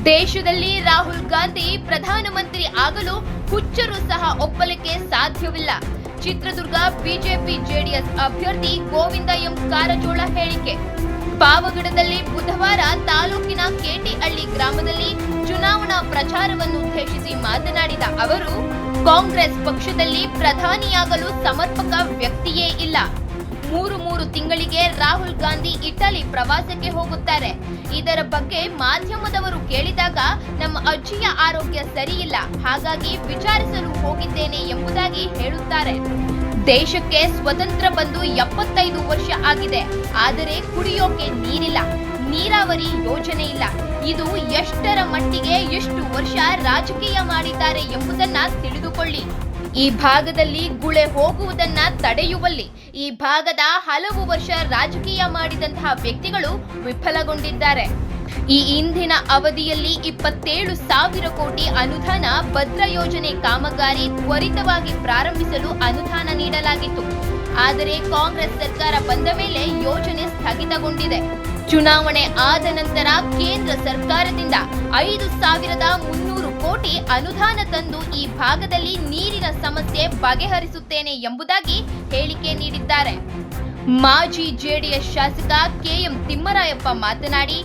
ದೇಶದಲ್ಲಿ ರಾಹುಲ್ ಗಾಂಧಿ ಪ್ರಧಾನಮಂತ್ರಿ ಆಗಲು ಹುಚ್ಚರು ಸಹ ಒಪ್ಪಲಿಕ್ಕೆ ಸಾಧ್ಯವಿಲ್ಲ. ಚಿತ್ರದುರ್ಗ ಬಿಜೆಪಿ ಜೆಡಿಎಸ್ ಅಭ್ಯರ್ಥಿ ಗೋವಿಂದ ಎಂ ಕಾರಜೋಳ ಹೇಳಿಕೆ. ಪಾವಗಡದಲ್ಲಿ ಬುಧವಾರ ತಾಲೂಕಿನ ಕೇಟಿಹಳ್ಳಿ ಗ್ರಾಮದಲ್ಲಿ ಚುನಾವಣಾ ಪ್ರಚಾರವನ್ನು ಉದ್ದೇಶಿಸಿ ಮಾತನಾಡಿದ ಅವರು, ಕಾಂಗ್ರೆಸ್ ಪಕ್ಷದಲ್ಲಿ ಪ್ರಧಾನಿಯಾಗಲು ಸಮರ್ಪಕ ವ್ಯಕ್ತಿಯೇ ಇಲ್ಲ. ಮೂರು ತಿಂಗಳಿಗೆ ರಾಹುಲ್ ಗಾಂಧಿ ಇಟಲಿ ಪ್ರವಾಸಕ್ಕೆ ಹೋಗುತ್ತಾರೆ. ಇದರ ಬಗ್ಗೆ ಮಾಧ್ಯಮದವರು ಕೇಳಿದಾಗ ನಮ್ಮ ಅಜ್ಜಿಯ ಆರೋಗ್ಯ ಸರಿಯಿಲ್ಲ, ಹಾಗಾಗಿ ವಿಚಾರಿಸಲು ಹೋಗಿದ್ದೇನೆ ಎಂಬುದಾಗಿ ಹೇಳುತ್ತಾರೆ. ದೇಶಕ್ಕೆ ಸ್ವತಂತ್ರ ಬಂದು 75 ವರ್ಷ ಆಗಿದೆ, ಆದರೆ ಕುಡಿಯೋಕೆ ನೀರಿಲ್ಲ, ನೀರಾವರಿ ಯೋಜನೆ ಇಲ್ಲ. ಇದು ಎಷ್ಟರ ಮಟ್ಟಿಗೆ ಎಷ್ಟು ವರ್ಷ ರಾಜಕೀಯ ಮಾಡಿದ್ದಾರೆ ಎಂಬುದನ್ನ ತಿಳಿದುಕೊಳ್ಳಿ. ಈ ಭಾಗದಲ್ಲಿ ಗುಳೆ ಹೋಗುವುದನ್ನ ತಡೆಯುವಲ್ಲಿ ಈ ಭಾಗದ ಹಲವು ವರ್ಷ ರಾಜಕೀಯ ಮಾಡಿದಂತಹ ವ್ಯಕ್ತಿಗಳು ವಿಫಲಗೊಂಡಿದ್ದಾರೆ. ಈ ಇಂದಿನ ಅವಧಿಯಲ್ಲಿ 27,000 ಕೋಟಿ ಅನುದಾನ ಭದ್ರಾ ಯೋಜನೆ ಕಾಮಗಾರಿ ತ್ವರಿತವಾಗಿ ಪ್ರಾರಂಭಿಸಲು ಅನುದಾನ ನೀಡಲಾಗಿತ್ತು. ಆದರೆ ಕಾಂಗ್ರೆಸ್ ಸರ್ಕಾರ ಬಂದ ಮೇಲೆ ಯೋಜನೆ ಸ್ಥಗಿತಗೊಂಡಿದೆ. ಚುನಾವಣೆ ಆದ ನಂತರ ಕೇಂದ್ರ ಸರ್ಕಾರದಿಂದ 5,300 ಕೋಟಿ ಅನುದಾನ ತಂದು ಈ ಭಾಗದಲ್ಲಿ ನೀರಿನ ಸಮಸ್ಯೆ ಬಗೆಹರಿಸುತ್ತೇನೆ ಎಂಬುದಾಗಿ ಹೇಳಿಕೆ ನೀಡಿದ್ದಾರೆ. ಮಾಜಿ ಜೆಡಿಎಸ್ ಶಾಸಕ ಕೆಎಂ ತಿಮ್ಮರಾಯಪ್ಪ ಮಾತನಾಡಿ,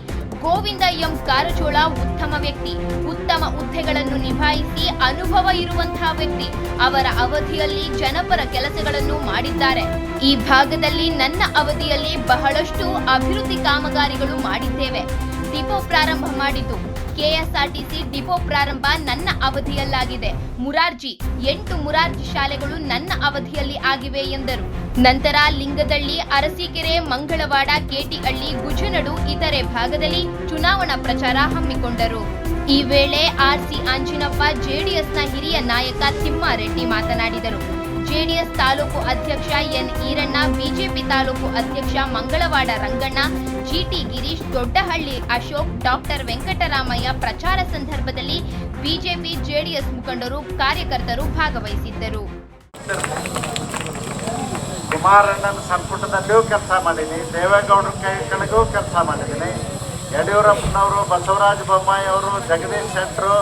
ಗೋವಿಂದ ಎಂ ಕಾರಜೋಳ ಉತ್ತಮ ವ್ಯಕ್ತಿ, ಉತ್ತಮ ಹುದ್ದೆಗಳನ್ನು ನಿಭಾಯಿಸಿ ಅನುಭವ ಇರುವಂತಹ ವ್ಯಕ್ತಿ. ಅವರ ಅವಧಿಯಲ್ಲಿ ಜನಪರ ಕೆಲಸಗಳನ್ನು ಮಾಡಿದ್ದಾರೆ. ಈ ಭಾಗದಲ್ಲಿ ನನ್ನ ಅವಧಿಯಲ್ಲಿ ಬಹಳಷ್ಟು ಅಭಿವೃದ್ಧಿ ಕಾಮಗಾರಿಗಳು ಮಾಡಿದ್ದೇವೆ. ಡಿಪೋ ಪ್ರಾರಂಭ ಮಾಡಿದ್ದು, ಕೆಎಸ್ಆರ್ಟಿಸಿ ಡಿಪೋ ಪ್ರಾರಂಭ ನನ್ನ ಅವಧಿಯಲ್ಲಾಗಿದೆ. 8 ಮುರಾರ್ಜಿ ಶಾಲೆಗಳು ನನ್ನ ಅವಧಿಯಲ್ಲಿ ಆಗಿವೆ ಎಂದರು. ನಂತರ ಲಿಂಗದಳ್ಳಿ, ಅರಸೀಕೆರೆ, ಮಂಗಳವಾಡ, ಕೇಟಿಹಳ್ಳಿ, ಗುಜನಡು ಇತರೆ ಭಾಗದಲ್ಲಿ ಚುನಾವಣಾ ಪ್ರಚಾರ ಹಮ್ಮಿಕೊಂಡರು. ಈ ವೇಳೆ ಆರ್ಸಿ ಆಂಜಿನಪ್ಪ, ಜೆಡಿಎಸ್ನ ಹಿರಿಯ ನಾಯಕ ತಿಮ್ಮಾರೆಡ್ಡಿ ಮಾತನಾಡಿದರು. ಜೆಡಿಎಸ್ ತಾಲೂಕು ಅಧ್ಯಕ್ಷ ಎನ್ ಈರಣ್ಣ, ಬಿಜೆಪಿ ತಾಲೂಕು ಅಧ್ಯಕ್ಷ ಮಂಗಳವಾಡ ರಂಗಣ್ಣ, ಜಿಟಿ ಗಿರೀಶ್, ದೊಡ್ಡಹಳ್ಳಿ ಅಶೋಕ್, ಡಾಕ್ಟರ್ ವೆಂಕಟರಾಮಯ್ಯ ಪ್ರಚಾರ ಸಂದರ್ಭದಲ್ಲಿ ಬಿಜೆಪಿ ಜೆಡಿಎಸ್ ಮುಖಂಡರು, ಕಾರ್ಯಕರ್ತರು ಭಾಗವಹಿಸಿದ್ದರು. ಕುಮಾರಣ್ಣನ ಸಂಪುಟದಲ್ಲಿಯೂ ಕೆಲಸ ಮಾಡಿದ್ದೀನಿ, ದೇವೇಗೌಡರ ಕೈ ಕೆಳಗೂ ಕೆಲಸ ಮಾಡಿದ್ದೀನಿ. ಯಡಿಯೂರಪ್ಪನವರು, ಬಸವರಾಜ ಬೊಮ್ಮಾಯಿ ಅವರು, ಜಗದೀಶ್ ಶೆಟ್ಟರು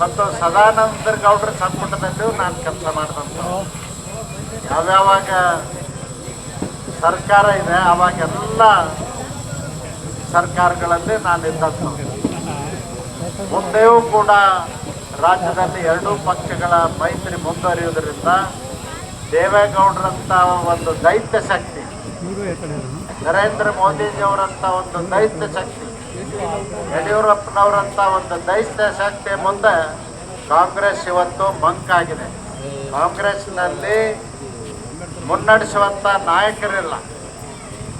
ಮತ್ತು ಸದಾನಂದ ಗೌಡರ ಸಂಪುಟದಲ್ಲಿಯೂ ನಾನು ಕೆಲಸ ಮಾಡಿದಂಥವು. ಯಾವ್ಯಾವಾಗ ಸರ್ಕಾರ ಇದೆ ಅವಾಗೆಲ್ಲ ಸರ್ಕಾರಗಳಲ್ಲಿ ನಾನು ಇದ್ದದ್ದು. ಮುಂದೆಯೂ ಕೂಡ ರಾಜ್ಯದಲ್ಲಿ ಎರಡೂ ಪಕ್ಷಗಳ ಮೈತ್ರಿ ಮುಂದುವರಿಯುವುದರಿಂದ ದೇವೇಗೌಡರಂಥ ಒಂದು ದೈತ್ಯ ಶಕ್ತಿ, ನರೇಂದ್ರ ಮೋದಿಜಿಯವರಂಥ ಒಂದು ದೈತ್ಯ ಶಕ್ತಿ, ಯಡಿಯೂರಪ್ಪನವರಂಥ ಒಂದು ದೈತ್ಯ ಶಕ್ತಿ ಮುಂದೆ ಕಾಂಗ್ರೆಸ್ ಇವತ್ತು ಮಂಕಾಗಿದೆ. ಕಾಂಗ್ರೆಸ್ನಲ್ಲಿ ಮುನ್ನಡೆಸುವಂಥ ನಾಯಕರಿಲ್ಲ.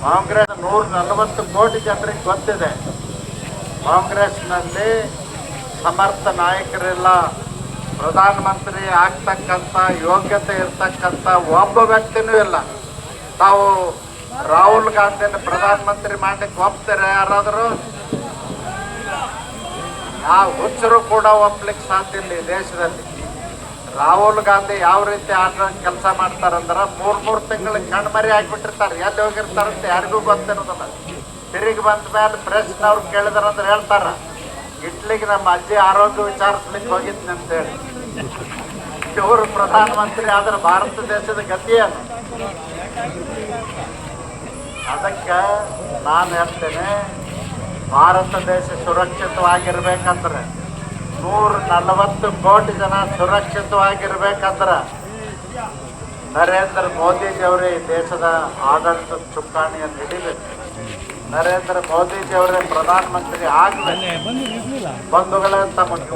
ಕಾಂಗ್ರೆಸ್ 140 ಕೋಟಿ ಜನರಿಗೆ ಗೊತ್ತಿದೆ. ಕಾಂಗ್ರೆಸ್ನಲ್ಲಿ ಸಮರ್ಥ ನಾಯಕರಿಲ್ಲ. ಪ್ರಧಾನಮಂತ್ರಿ ಆಗ್ತಕ್ಕಂಥ ಯೋಗ್ಯತೆ ಇರ್ತಕ್ಕಂಥ ಒಬ್ಬ ವ್ಯಕ್ತಿನೂ ಇಲ್ಲ. ತಾವು ರಾಹುಲ್ ಗಾಂಧಿನ ಪ್ರಧಾನಮಂತ್ರಿ ಮಾಡಲಿಕ್ಕೆ ಒಪ್ತಾರೆ ಯಾರಾದರೂ? ಆ ಹುಚ್ಚರು ಕೂಡ ಒಪ್ಪಲಿಕ್ಕೆ ಸಾಧ್ಯ ಇಲ್ಲ ಈ ದೇಶದಲ್ಲಿ. ರಾಹುಲ್ ಗಾಂಧಿ ಯಾವ ರೀತಿ ಕೆಲಸ ಮಾಡ್ತಾರಂದ್ರೆ 3 ತಿಂಗಳಿಗೆ ಕಣ್ಮರಿ ಆಗಿಬಿಟ್ಟಿರ್ತಾರೆ. ಎಲ್ಲಿ ಹೋಗಿರ್ತಾರಂತ ಯಾರಿಗೂ ಗೊತ್ತಿರೋದಿಲ್ಲ. ತಿರುಗಿ ಬಂದ ಮೇಲೆ ಪ್ರೆಸ್ನವ್ರು ಕೇಳಿದಾರಂದ್ರೆ ಹೇಳ್ತಾರ, ಇಟ್ಲಿಗೆ ನಮ್ಮ ಅಜ್ಜಿ ಆರೋಗ್ಯ ವಿಚಾರಿಸ್ಲಿಕ್ಕೆ ಹೋಗಿದ್ನಿ ಅಂತೇಳಿ. ಇವರು ಪ್ರಧಾನಮಂತ್ರಿ ಆದ್ರೆ ಭಾರತ ದೇಶದ ಗತಿಯೇನು? ಅದಕ್ಕೆ ನಾನು ಹೇಳ್ತೇನೆ, ಭಾರತ ದೇಶ ಸುರಕ್ಷಿತವಾಗಿರ್ಬೇಕಂದ್ರೆ 140 ಕೋಟಿ ಜನ ಸುರಕ್ಷಿತವಾಗಿರ್ಬೇಕಂದ್ರೆ ನರೇಂದ್ರ ಮೋದಿಜಿಯವರೇ ಈ ದೇಶದ ಆಡಳಿತದ ಚುಕ್ಕಾಣಿಯನ್ನು ಹಿಡಿಬೇಕು. ನರೇಂದ್ರ ಮೋದಿಜಿಯವರೇ ಪ್ರಧಾನಮಂತ್ರಿ ಆಗಬೇಕು. ಬಂಧುಗಳೇ, ತಮ್ಮ ಒಂದು